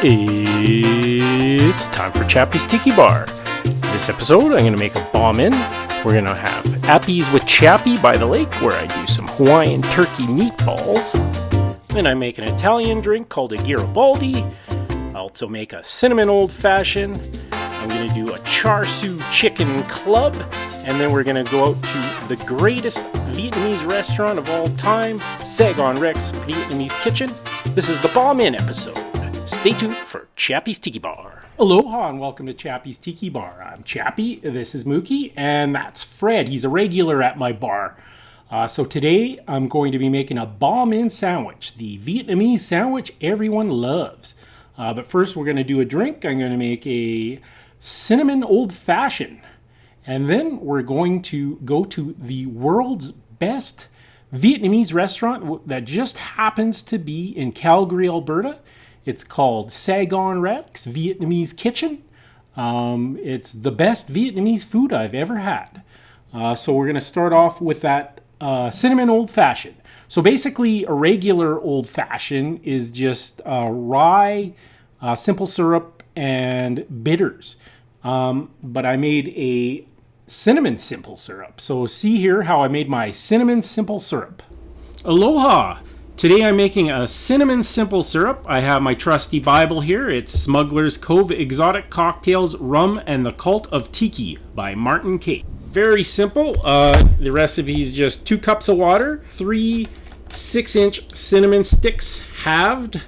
It's time for Chappy's Tiki Bar. This episode, I'm going to make a bomb in. We're going to have Appies with Chappy by the lake, where I do some Hawaiian Turkey Meatballs. Then I make an Italian drink called a Garibaldi. I also make a cinnamon old fashioned. I'm going to do a Char Sui Chicken club. And then we're going to go out to the greatest Vietnamese restaurant of all time, Saigon Rex Vietnamese Kitchen. This is the Bomb In episode. Stay tuned for Chappy's Tiki Bar. Aloha and welcome to Chappy's Tiki Bar. I'm Chappy, this is Mookie, and that's Fred. He's a regular at my bar. So today I'm going to be making a Bahn Mi Sandwich, the Vietnamese sandwich everyone loves. But first we're going to do a drink. I'm going to make a cinnamon old fashioned. And then we're going to go to the world's best Vietnamese restaurant that just happens to be in Calgary, Alberta. It's called Saigon Rex Vietnamese Kitchen. It's the best Vietnamese food I've ever had. So we're going to start off with that cinnamon old fashioned. So basically a regular old fashioned is just rye, simple syrup, and bitters. But I made a cinnamon simple syrup. So see here how I made my cinnamon simple syrup. Aloha! Today I'm making a cinnamon simple syrup. I have my trusty Bible here. It's Smuggler's Cove Exotic Cocktails, Rum, and the Cult of Tiki by Martin K. Very simple. The recipe is just 2 cups of water, 3 6-inch cinnamon sticks halved,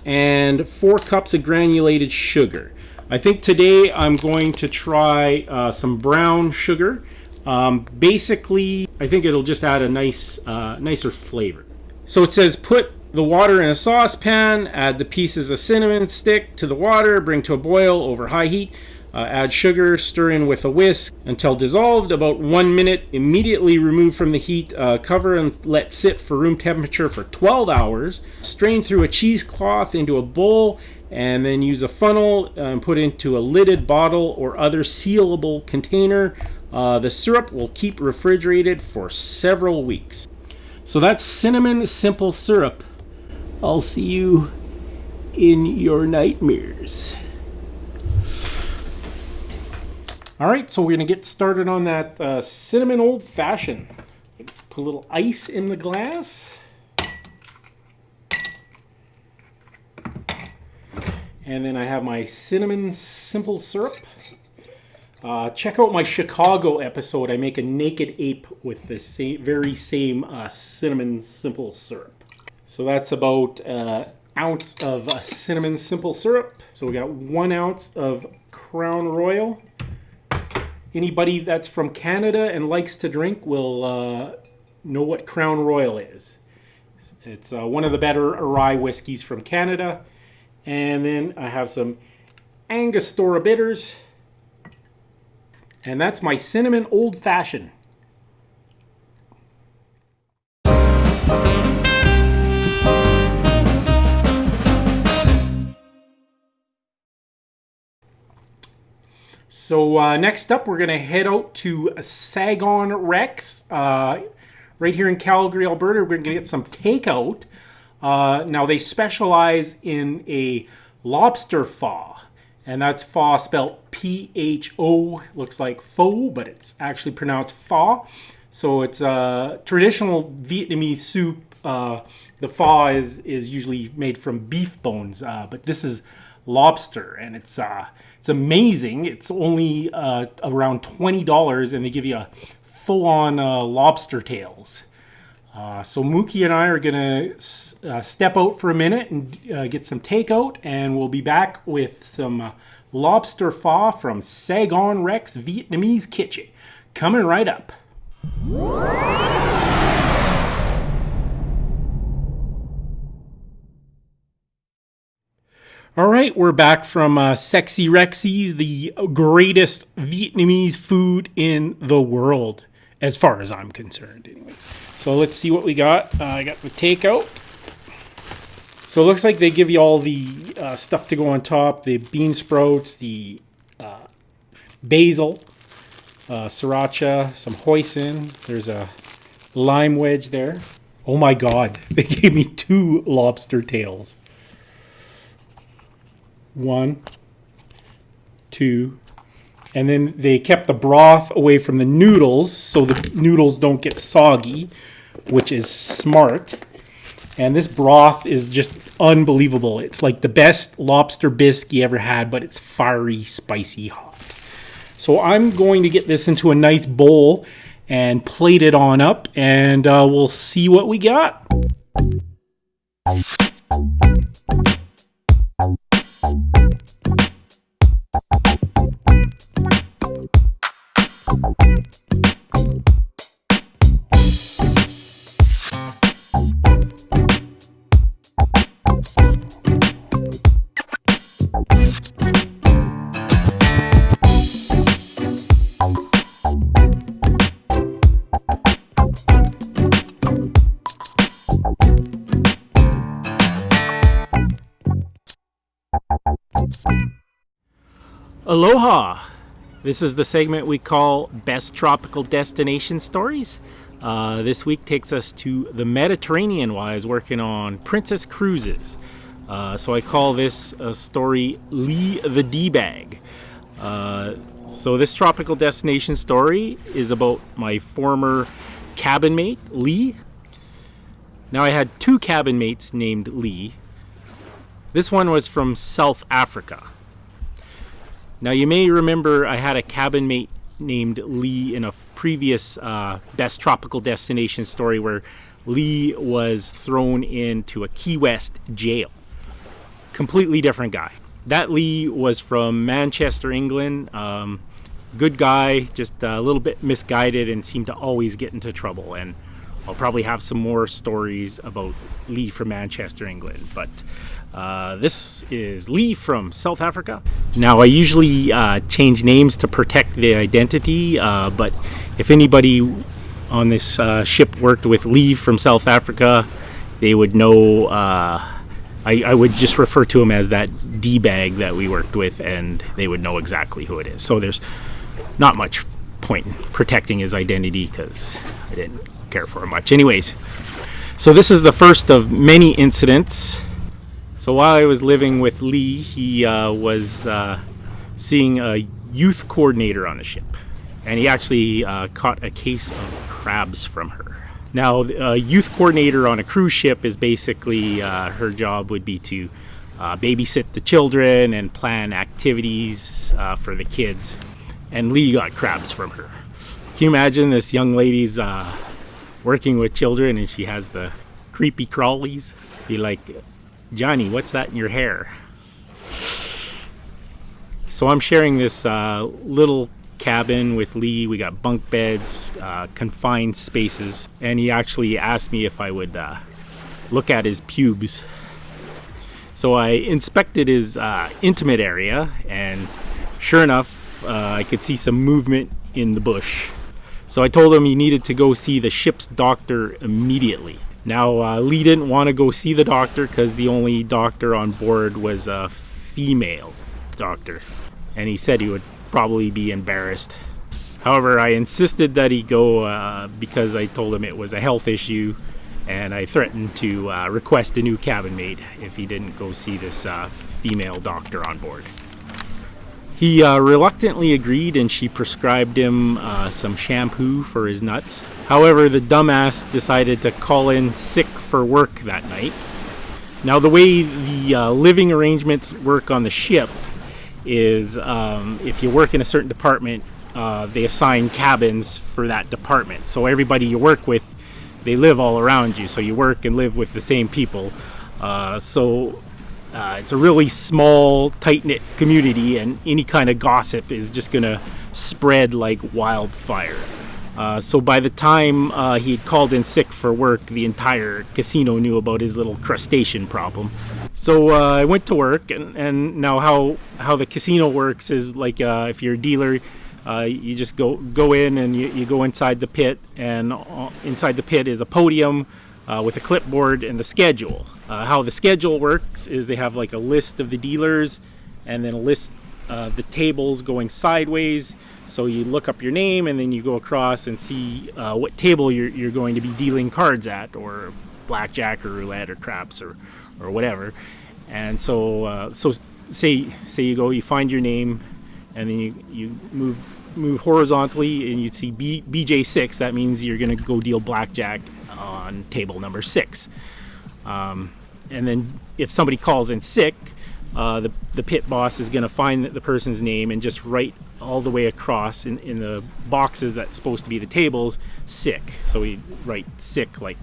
and 4 cups of granulated sugar. I think today I'm going to try some brown sugar. Basically, I think it'll just add a nicer flavor. So it says put the water in a saucepan, add the pieces of cinnamon stick to the water, bring to a boil over high heat, add sugar, stir in with a whisk until dissolved, about 1 minute, immediately remove from the heat, cover and let sit for room temperature for 12 hours, strain through a cheesecloth into a bowl, and then use a funnel and put into a lidded bottle or other sealable container. The syrup will keep refrigerated for several weeks. So that's cinnamon simple syrup. I'll see you in your nightmares. All right, so we're going to get started on that cinnamon old fashioned. Put a little ice in the glass. And then I have my cinnamon simple syrup. Check out my Chicago episode. I make a naked ape with this very same cinnamon simple syrup. So that's about an ounce of cinnamon simple syrup. So we got 1 ounce of Crown Royal. Anybody that's from Canada and likes to drink will know what Crown Royal is. It's one of the better rye whiskeys from Canada. And then I have some Angostura bitters. And that's my cinnamon old fashioned. So next up, we're going to head out to Saigon Rex, right here in Calgary, Alberta. We're going to get some takeout. Now, they specialize in a Lobster Pho. And that's pho spelled P-H-O. Looks like pho, but it's actually pronounced pho. So it's a traditional Vietnamese soup. The pho is usually made from beef bones, but this is lobster, and it's amazing. It's only around $20, and they give you a full-on lobster tails. So Mookie and I are going to step out for a minute and get some takeout, and we'll be back with some Lobster Pho from Saigon Rex Vietnamese Kitchen. Coming right up. All right, we're back from Sexy Rexy's, the greatest Vietnamese food in the world, as far as I'm concerned anyways. So let's see what we got. I got the takeout. So it looks like they give you all the stuff to go on top. The bean sprouts, the basil, sriracha, some hoisin. There's a lime wedge there. Oh my God, they gave me 2 lobster tails. 1, 2, and then they kept the broth away from the noodles so the noodles don't get soggy, which is smart. And this broth is just unbelievable. It's like the best lobster bisque you ever had, but it's fiery, spicy, hot. So I'm going to get this into a nice bowl and plate it on up, and we'll see what we got. Aloha! This is the segment we call Best Tropical Destination Stories. This week takes us to the Mediterranean while I was working on Princess Cruises. So I call this story Lee the D-Bag. So this tropical destination story is about my former cabin mate, Lee. Now I had 2 cabin mates named Lee. This one was from South Africa. Now you may remember I had a cabin mate named Lee in a previous Best Tropical Destination story where Lee was thrown into a Key West jail. Completely different guy. That Lee was from Manchester, England. Good guy, just a little bit misguided and seemed to always get into trouble. And I'll probably have some more stories about Lee from Manchester, England. But this is Lee from South Africa. Now, I usually change names to protect the identity, but if anybody on this ship worked with Lee from South Africa, they would know I would just refer to him as that D-bag that we worked with, and they would know exactly who it is. So there's not much point in protecting his identity because I didn't care for him much. Anyways, so this is the first of many incidents. So while I was living with Lee, he was seeing a youth coordinator on the ship, and he actually caught a case of crabs from her. Now, a youth coordinator on a cruise ship is basically, her job would be to babysit the children and plan activities for the kids, and Lee got crabs from her. Can you imagine this young lady's working with children and she has the creepy crawlies? Be like, Johnny, what's that in your hair? So I'm sharing this little cabin with Lee. We got bunk beds, confined spaces, and he actually asked me if I would look at his pubes. So I inspected his intimate area, and sure enough, I could see some movement in the bush. So I told him he needed to go see the ship's doctor immediately. Now, Lee didn't want to go see the doctor because the only doctor on board was a female doctor, and he said he would probably be embarrassed. However, I insisted that he go because I told him it was a health issue, and I threatened to request a new cabin mate if he didn't go see this female doctor on board. He reluctantly agreed, and she prescribed him some shampoo for his nuts. However, the dumbass decided to call in sick for work that night. Now, the way the living arrangements work on the ship is if you work in a certain department, they assign cabins for that department. So everybody you work with, they live all around you. So you work and live with the same people. It's a really small, tight-knit community, and any kind of gossip is just going to spread like wildfire. So by the time he had called in sick for work, the entire casino knew about his little crustacean problem. So I went to work, and now how the casino works is like if you're a dealer, you just go in and you go inside the pit, and inside the pit is a podium with a clipboard and the schedule. How the schedule works is they have like a list of the dealers and then a list of the tables going sideways. So you look up your name and then you go across and see what table you're going to be dealing cards at, or blackjack or roulette or craps or whatever. And so say you find your name, and then you move horizontally, and you see BJ6. That means you're gonna go deal blackjack on table number 6. And then if somebody calls in sick, the pit boss is gonna find the person's name and just write all the way across in the boxes that's supposed to be the tables, sick. So we write sick like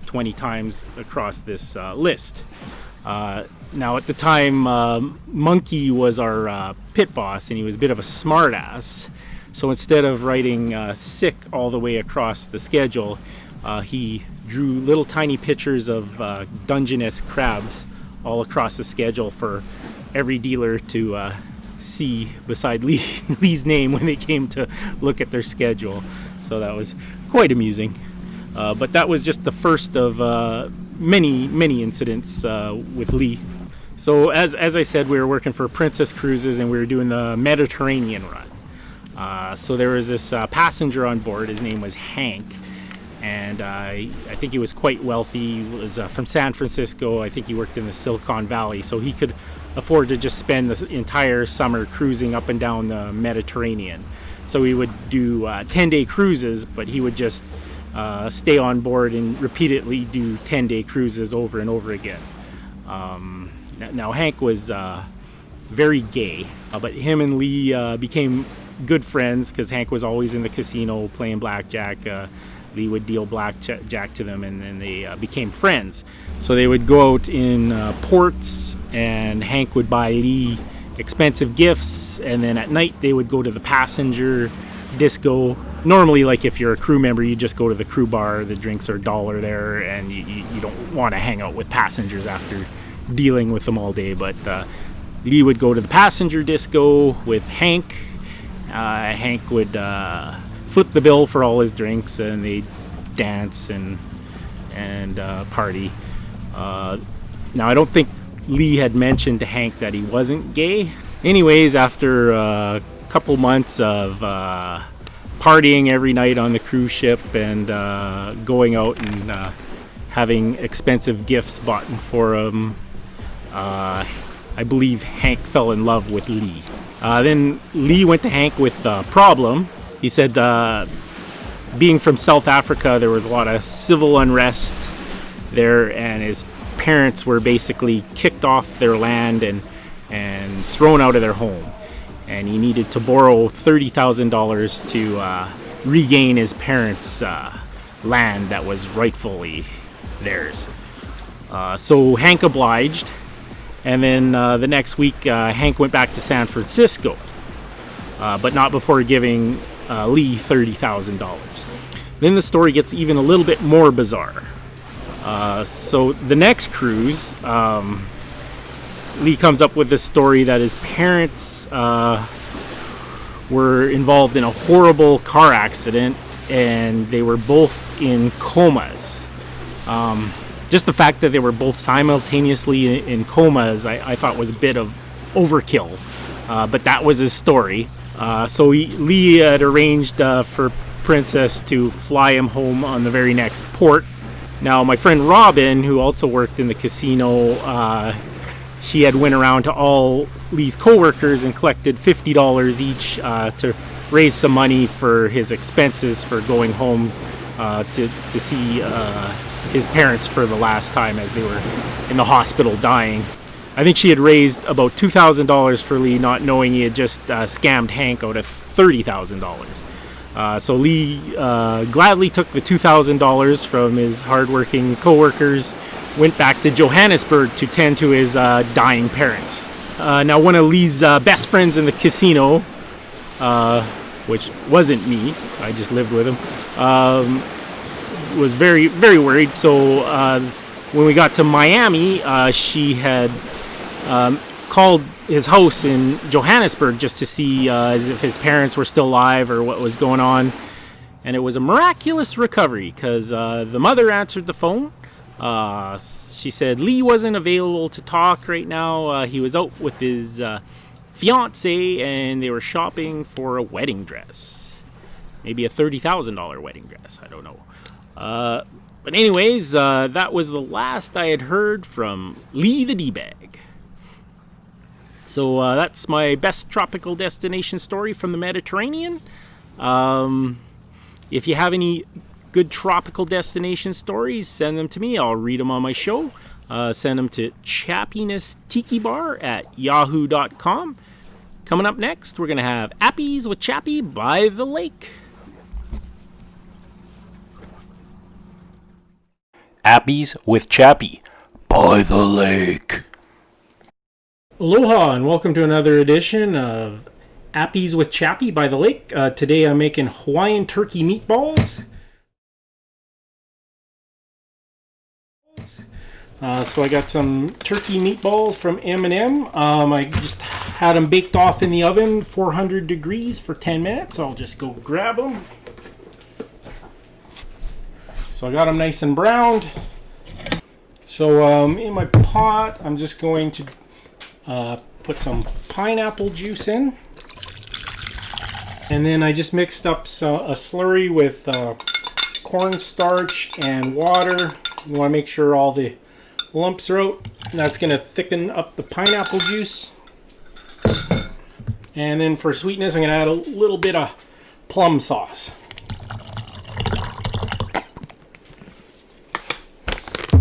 20 times across this list. Now at the time, Monkey was our pit boss, and he was a bit of a smart ass. So instead of writing sick all the way across the schedule, he drew little tiny pictures of Dungeness crabs all across the schedule for every dealer to see beside Lee's name when they came to look at their schedule. So that was quite amusing. But that was just the first of many incidents with Lee. So as I said, we were working for Princess Cruises, and we were doing the Mediterranean run. So there was this passenger on board. His name was Hank, and I think he was quite wealthy. He was from San Francisco. I think he worked in the Silicon Valley, so he could afford to just spend the entire summer cruising up and down the Mediterranean. So he would do 10-day cruises, but he would just stay on board and repeatedly do 10-day cruises over and over again. Now Hank was very gay, but him and Lee became good friends because Hank was always in the casino playing blackjack. Lee would deal blackjack to them, and then they became friends. So they would go out in ports, and Hank would buy Lee expensive gifts, and then at night they would go to the passenger disco. Normally, like if you're a crew member, you just go to the crew bar. The drinks are $1 there, and you don't want to hang out with passengers after dealing with them all day. But Lee would go to the passenger disco with Hank. Hank would flip the bill for all his drinks, and they'd dance and party. Now, I don't think Lee had mentioned to Hank that he wasn't gay. Anyways, after a couple months of partying every night on the cruise ship and going out and having expensive gifts bought for him, I believe Hank fell in love with Lee. Then Lee went to Hank with a problem. He said being from South Africa, there was a lot of civil unrest there, and his parents were basically kicked off their land and thrown out of their home. And he needed to borrow $30,000 to regain his parents' land that was rightfully theirs. So Hank obliged, and then the next week Hank went back to San Francisco, but not before giving Lee $30,000. Then the story gets even a little bit more bizarre. So the next cruise, Lee comes up with this story that his parents were involved in a horrible car accident, and they were both in comas. Just the fact that they were both simultaneously in comas, I thought was a bit of overkill, but that was his story. So Lee had arranged for Princess to fly him home on the very next port. Now, my friend Robin, who also worked in the casino, she had went around to all Lee's coworkers and collected $50 each to raise some money for his expenses for going home to see his parents for the last time as they were in the hospital dying. I think she had raised about $2,000 for Lee, not knowing he had just scammed Hank out of $30,000. So Lee gladly took the $2,000 from his hardworking coworkers, went back to Johannesburg to tend to his dying parents. Now, one of Lee's best friends in the casino, which wasn't me, I just lived with him, was very, very worried. So when we got to Miami, she had called his house in Johannesburg just to see if his parents were still alive or what was going on. And it was a miraculous recovery because the mother answered the phone. She said Lee wasn't available to talk right now. He was out with his fiance, and they were shopping for a wedding dress. Maybe a $30,000 wedding dress. I don't know. But anyways, that was the last I had heard from Lee the D-Bag. So that's my best tropical destination story from the Mediterranean. If you have any good tropical destination stories, send them to me. I'll read them on my show. Send them to chappiness@yahoo.com. Coming up next, we're going to have Appies with Chappy by the lake. Appies with Chappy by the lake. Aloha and welcome to another edition of Appies with Chappy by the lake. Today I'm making Hawaiian turkey meatballs. So I got some turkey meatballs from M&M. I just had them baked off in the oven, 400 degrees for 10 minutes. I'll just go grab them. So I got them nice and browned. So in my pot, I'm just going to put some pineapple juice in. And then I just mixed up a slurry with cornstarch and water. You want to make sure all the lumps are out. That's going to thicken up the pineapple juice. And then for sweetness, I'm going to add a little bit of plum sauce.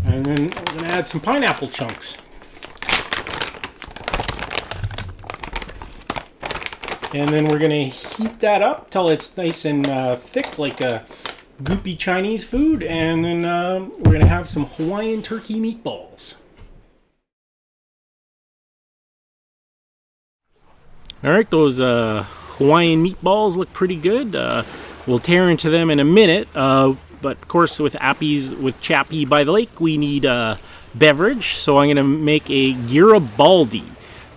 And then I'm going to add some pineapple chunks. And then we're going to heat that up till it's nice and thick, like a goopy Chinese food. And then we're going to have some Hawaiian turkey meatballs. Alright, those Hawaiian meatballs look pretty good. We'll tear into them in a minute. But of course, with Appies with Chappy by the lake, we need a beverage. So I'm going to make a Garibaldi.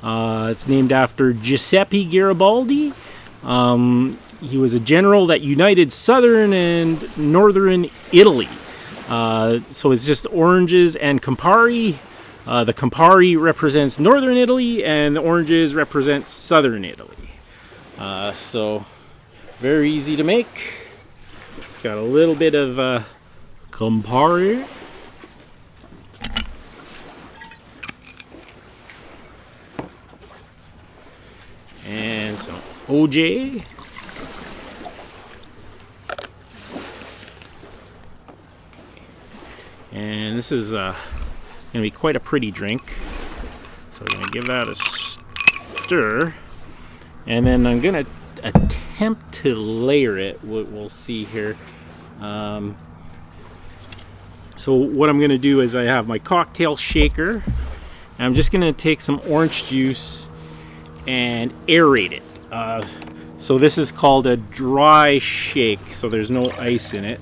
It's named after Giuseppe Girabaldi. He was a general that united southern and northern Italy. So it's just oranges and Campari. The Campari represents northern Italy, and the oranges represent southern Italy. So very easy to make. It's got a little bit of Campari. And some OJ. And this is going to be quite a pretty drink. So we're going to give that a stir. And then I'm going to attempt to layer it. We'll see here. So what I'm going to do is I have my cocktail shaker. And I'm just going to take some orange juice and aerate it. So this is called a dry shake, so there's no ice in it.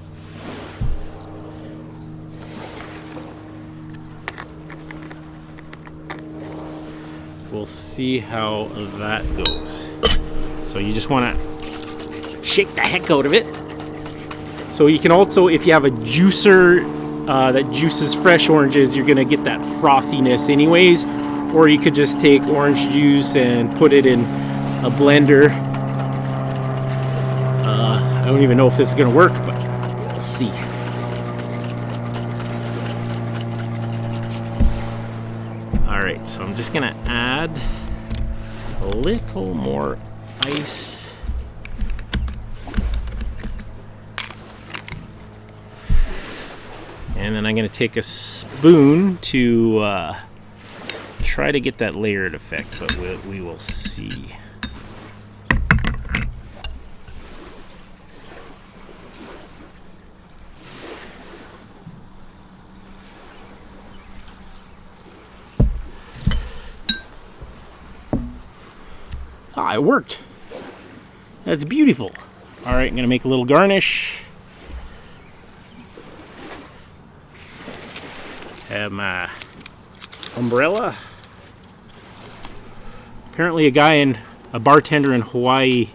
We'll see how that goes. So you just want to shake the heck out of it. So you can also, if you have a juicer that juices fresh oranges, you're going to get that frothiness anyways. Or you could just take orange juice and put it in a blender. I don't even know if this is going to work, but let's see. Alright, so I'm just going to add a little more ice. And then I'm going to take a spoon to try to get that layered effect, but we will see. Ah, it worked. That's beautiful. All right, I'm gonna make a little garnish. Have my umbrella. Apparently a bartender in Hawaii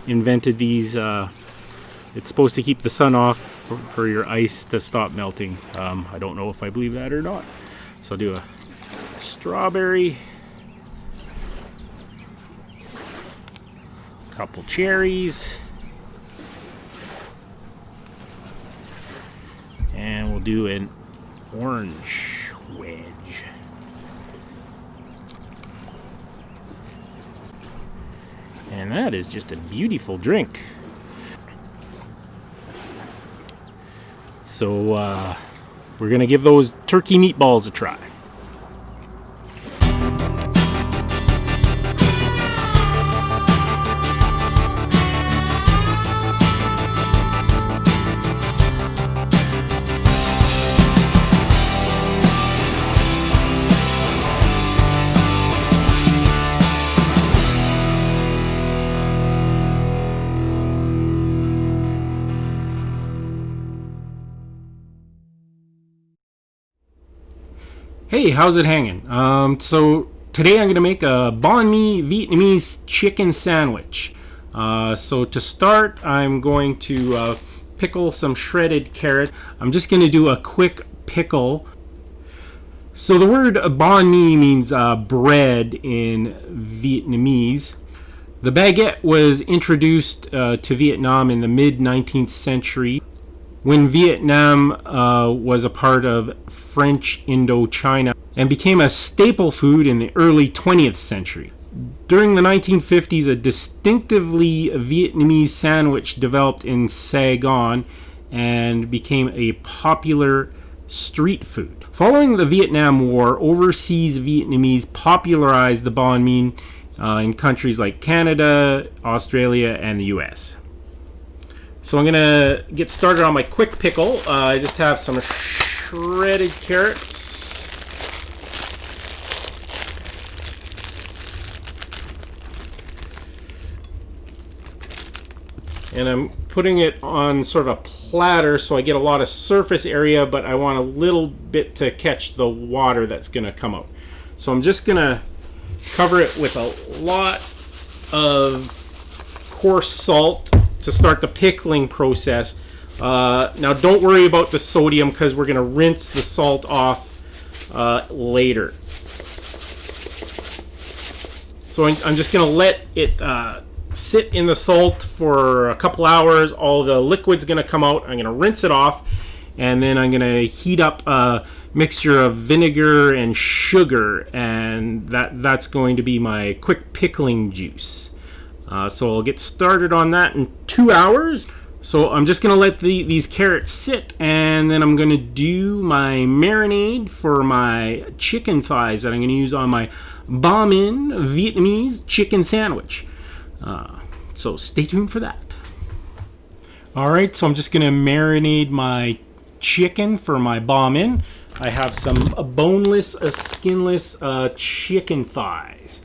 invented these. It's supposed to keep the sun off for your ice to stop melting. I don't know if I believe that or not. So I'll do a strawberry, a couple cherries, and we'll do an orange wedge. And that is just a beautiful drink. So we're going to give those turkey meatballs a try. Hey, how's it hanging? So today I'm going to make a Bahn Mi Vietnamese chicken sandwich. So to start, I'm going to pickle some shredded carrot. I'm just going to do a quick pickle. So the word Bahn Mi means bread in Vietnamese. The baguette was introduced to Vietnam in the mid-19th century, when Vietnam was a part of French Indochina and became a staple food in the early 20th century. During the 1950s, a distinctively Vietnamese sandwich developed in Saigon and became a popular street food. Following the Vietnam War, overseas Vietnamese popularized the banh mi in countries like Canada, Australia, and the US. So I'm going to get started on my quick pickle. I just have some shredded carrots. And I'm putting it on sort of a platter so I get a lot of surface area, but I want a little bit to catch the water that's going to come out. So I'm just going to cover it with a lot of coarse salt to start the pickling process. Now don't worry about the sodium because we're going to rinse the salt off later. So I'm just going to let it sit in the salt for a couple hours. All the liquid's going to come out. I'm going to rinse it off, and then I'm going to heat up a mixture of vinegar and sugar, and that's going to be my quick pickling juice. So I'll get started on that in 2 hours. So I'm just going to let these carrots sit, and then I'm going to do my marinade for my chicken thighs that I'm going to use on my Bahn Mi Vietnamese chicken sandwich. So stay tuned for that. Alright, so I'm just going to marinate my chicken for my Bahn Mi. I have some boneless, skinless chicken thighs.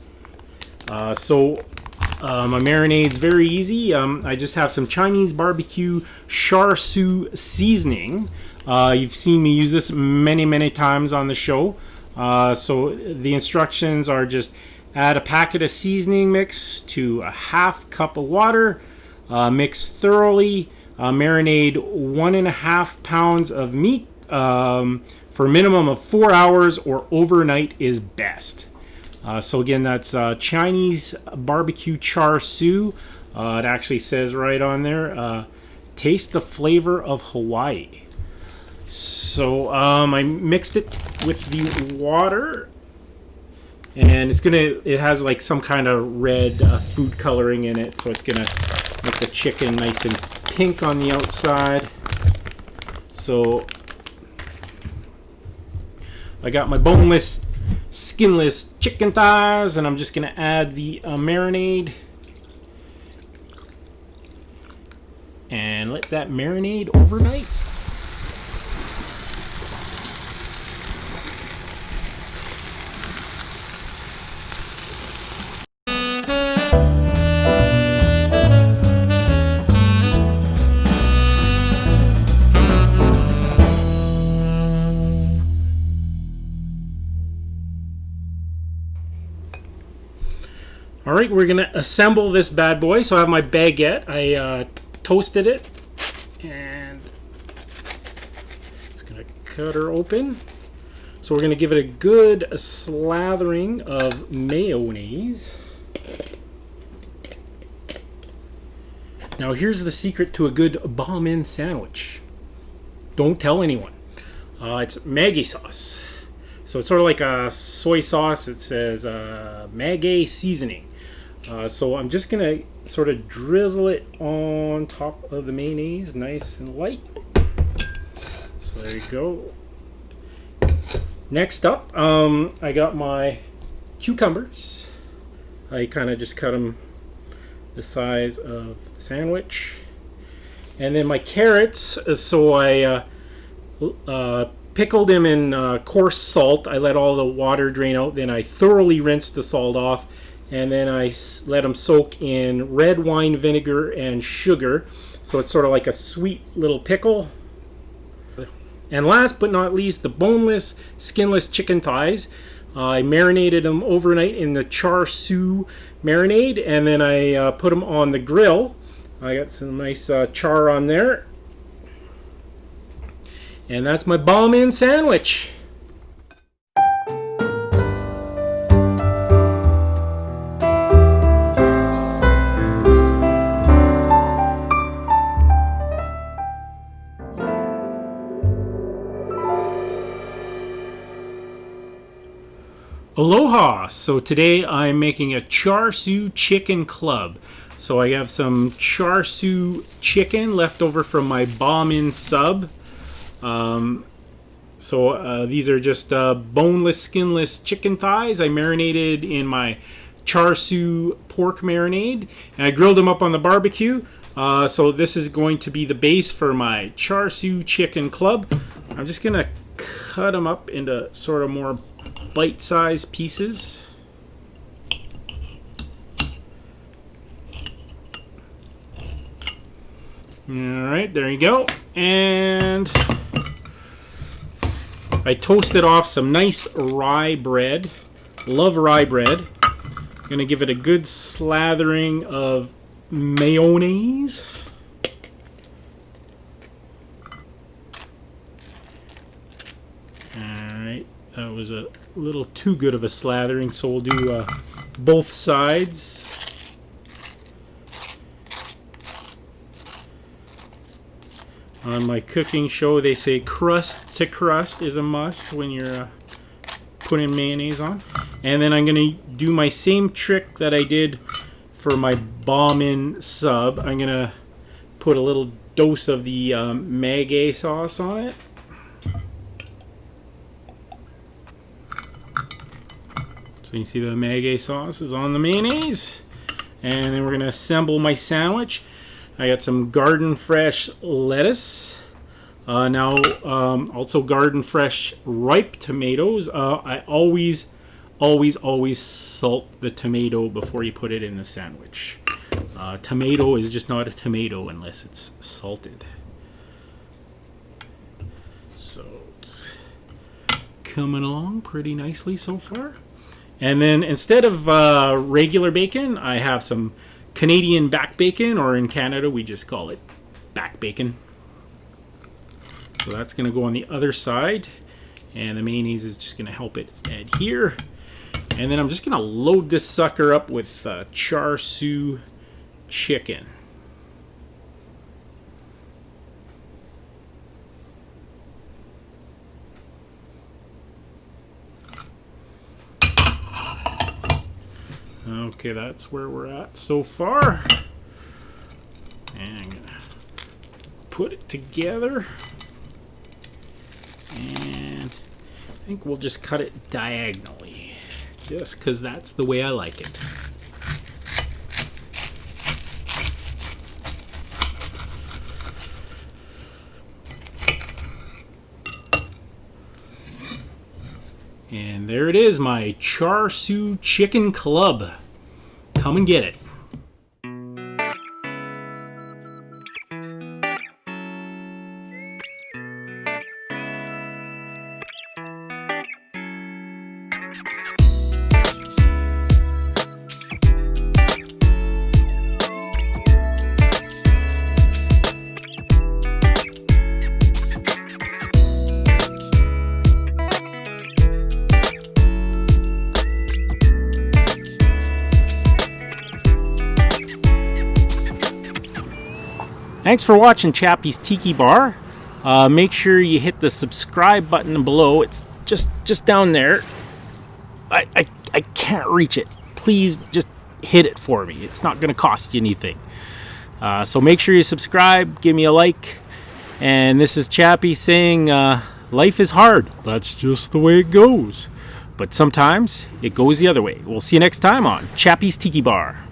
My marinade's very easy. I just have some Chinese barbecue Char Sui seasoning. You've seen me use this many times on the show. So the instructions are just add a packet of seasoning mix to a half cup of water. Mix thoroughly. Marinate 1.5 pounds of meat for a minimum of 4 hours, or overnight is best. So again, that's Chinese barbecue Char Sui. It actually says right on there, taste the flavor of Hawaii. So I mixed it with the water, and it has like some kind of red food coloring in it, so it's gonna make the chicken nice and pink on the outside. So I got my boneless, skinless chicken thighs, and I'm just going to add the marinade and let that marinade overnight. Alright, we're going to assemble this bad boy. So I have my baguette. I toasted it, and just going to cut her open. So we're going to give it a good slathering of mayonnaise. Now here's the secret to a good Bahn Mi sandwich. Don't tell anyone. It's Maggi sauce. So it's sort of like a soy sauce. It says Maggi seasoning. So I'm just gonna sort of drizzle it on top of the mayonnaise, nice and light. So there you go. Next up, I got my cucumbers. I kind of just cut them the size of the sandwich. And then my carrots, so I pickled them in coarse salt. I let all the water drain out. Then I thoroughly rinsed the salt off. And then I let them soak in red wine vinegar and sugar. So it's sort of like a sweet little pickle. And last but not least, the boneless, skinless chicken thighs. I marinated them overnight in the Char Sui marinade. And then I put them on the grill. I got some nice char on there. And that's my Bahn Mi Sandwich. Aloha! So today I'm making a Char Sui Chicken club. So I have some Char Sui chicken left over from my Bahn Mi Sub. These are just boneless, skinless chicken thighs. I marinated in my Char Sui pork marinade. And I grilled them up on the barbecue. So this is going to be the base for my Char Sui chicken club. I'm just going to cut them up into sort of more bite-sized pieces. Alright, there you go. And I toasted off some nice rye bread. Love rye bread. I'm gonna give it a good slathering of mayonnaise. Alright, that was a little too good of a slathering, so we'll do both sides. On my cooking show, they say crust to crust is a must when you're putting mayonnaise on. And then I'm going to do my same trick that I did for my Bahn Mi Sub. I'm going to put a little dose of the Marinade sauce on it. So you can see the Marinade sauce is on the mayonnaise. And then we're going to assemble my sandwich. I got some garden fresh lettuce. Also garden fresh ripe tomatoes. I always salt the tomato before you put it in the sandwich. Tomato is just not a tomato unless it's salted. So it's coming along pretty nicely so far. And then instead of regular bacon, I have some Canadian back bacon, or in Canada we just call it back bacon. So that's going to go on the other side, and the mayonnaise is just going to help it adhere. And then I'm just going to load this sucker up with Char Sui chicken. Okay, that's where we're at so far. And I'm going to put it together. And I think we'll just cut it diagonally, just because that's the way I like it. And there it is, my Char Sui chicken club. Come and get it. Thanks for watching Chappy's Tiki Bar. Make sure you hit the subscribe button below. It's just down there. I can't reach it. Please just hit it for me. It's not going to cost you anything. So make sure you subscribe, give me a like. And this is Chappy saying, life is hard. That's just the way it goes. But sometimes it goes the other way. We'll see you next time on Chappy's Tiki Bar.